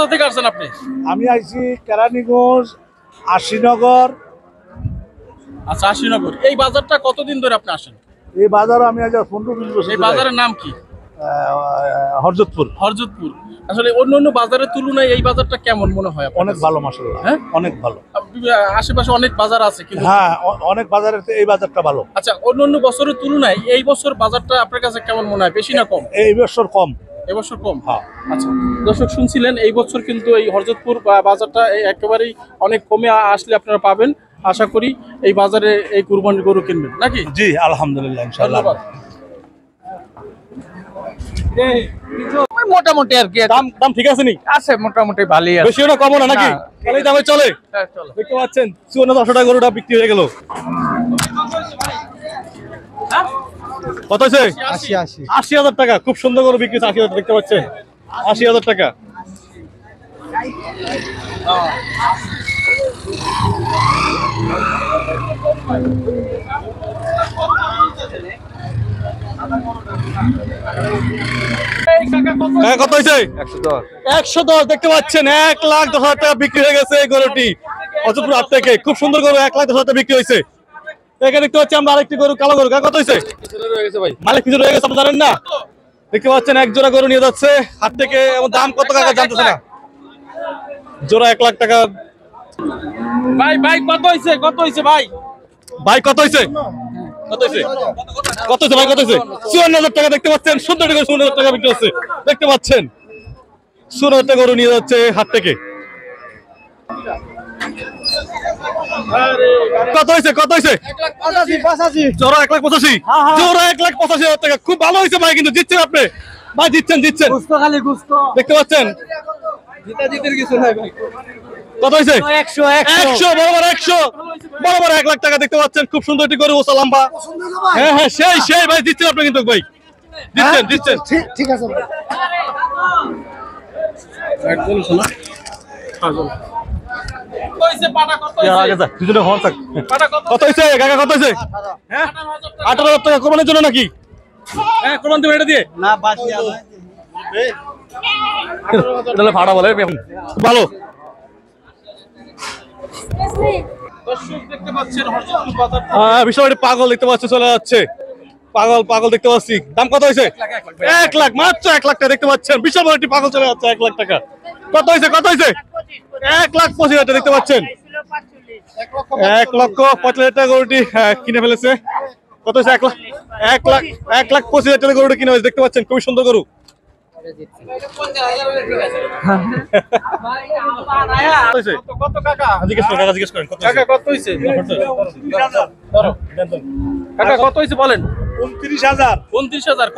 কোথা থেকে আসছেন আপনি? আমি আইছি কেরানীগঞ্জ, আশিনগর। আচ্ছা, আশিনগর। এই বাজারটা কতদিন ধরে আপনি আসেন? এই বাজার আমি আজ 15-20 বছর। এই বাজারের নাম কি? হরজতপুর। হরজতপুর। আসলে অন্য বাজারের তুলনায় এই বাজারটা কেমন মনে হয় আপনার অনেক কাছে? ভালো মাশাআল্লাহ। হ্যাঁ, অনেক ভালো। আশেপাশে অনেক বাজার আছে কিন্তু। হ্যাঁ, অনেক বাজারের এই বাজারটা ভালো। আচ্ছা, অন্য বছরের তুলনায় এই বছর বাজারটা আপনার কাছে কেমন মনে হয়? বেশি না কম? এই বছর কম। এবছর কম। হ্যাঁ। আচ্ছা, দর্শক শুনছিলেন, এই বছর কিন্তু এই হরজতপুর বাজারটা একেবারেই অনেক কমে আসলে আপনারা পাবেন। আশা করি এই বাজারে এই কুরবানির গরু কিনবেন নাকি? জি, আলহামদুলিল্লাহ, ইনশাআল্লাহ। ধন্যবাদ। মোটামুটি আর কি দাম ঠিক আছে নি? আছে, মোটামুটি ভালোই আছে। বেশি না কমও না নাকি? না। তাহলে দামে চলে। হ্যাঁ, চলো। দেখতে পাচ্ছেন 54,000 টাকা গরুটা বিক্রি হয়ে গেল। কত হয়েছে? 80,000 টাকা। খুব সুন্দর গরু বিক্রি হচ্ছে। 80,000 দেখতে পাচ্ছেন, 80,000 টাকা। কত হয়েছে? 110। দেখতে পাচ্ছেন 1,10,000 টাকা বিক্রি হয়ে গেছে এই গরুটি হরজতপুর হাট থেকে। খুব সুন্দর গরু, 1,10,000 টাকা বিক্রি হয়েছে। এখানে দেখতে পাচ্ছি আমরা আরেকটি গরু, কালো গরু। কত হয়েছে? মালিক কিছু রয়ে গেছে, আপনি জানেন না? দেখতে পাচ্ছেন এক জোড়া গরু নিয়ে যাচ্ছে হাট থেকে। এবং দাম কত টাকা জানতেছে না। জোড়া 1,00,000 টাকা। ভাই কত হয়েছে? কত হয়েছে ভাই? ভাই কত হয়েছে? কত হয়েছে? কত হয়েছে ভাই? কত হয়েছে? 54,000 টাকা। দেখতে পাচ্ছেন সুন্দর করে 54,000 টাকা বিক্রি হচ্ছে। দেখতে পাচ্ছেন 54,000 টাকা গরু নিয়ে যাচ্ছে হাট থেকে। কত হয়েছে? কত হয়েছে? 85। জোড়া 1,85,000। জোড়া 1,85,000 টাকা। খুব ভালো হয়েছে ভাই, কিন্তু জিতছেন আপনি ভাই, জিতছেন। দেখতে পাচ্ছেন কত হয়েছে? 100। বরাবর 100। বরাবর 1,00,000 টাকা। দেখতে পাচ্ছেন খুব সুন্দর একটি গরু, ওসা লম্বা। হ্যাঁ হ্যাঁ, সেই ভাই, দিচ্ছেন আপনি কিন্তু ভাই, দিচ্ছেন। ঠিক আছে ভাই। কত হয়েছে কাকা? কত হয়েছে? 18,000 টাকা। কোরবানির জন্য নাকি? হ্যাঁ, কোরবানি দেবেন এটা দিয়ে? না, বাকি আছে। তাহলে ভাড়া বলে ভালো। বিশাল পাগল দেখতে পাচ্ছি, চলে যাচ্ছে। পাগল দেখতে পাচ্ছি। দাম কত হয়েছে? 1,00,000। মাত্র 1,00,000 টাকা। দেখতে পাচ্ছেন বিশাল বড় একটি পাগল চলে যাচ্ছে 1,00,000 টাকা। কত হয়েছে? কত হয়েছে? 1,25,000 টাকা। দেখতে পাচ্ছেন 1,45,000 টাকা গরুটি কিনে ফেলেছে। কত হয়েছে? 1,25,000 টাকা গরুটি কিনে হয়েছে। দেখতে পাচ্ছেন খুবই সুন্দর গরু। জিজ্ঞেস করেন কাকা কত হয়েছে? কাকা কত হয়েছে বলেন? 29,000। 29,000।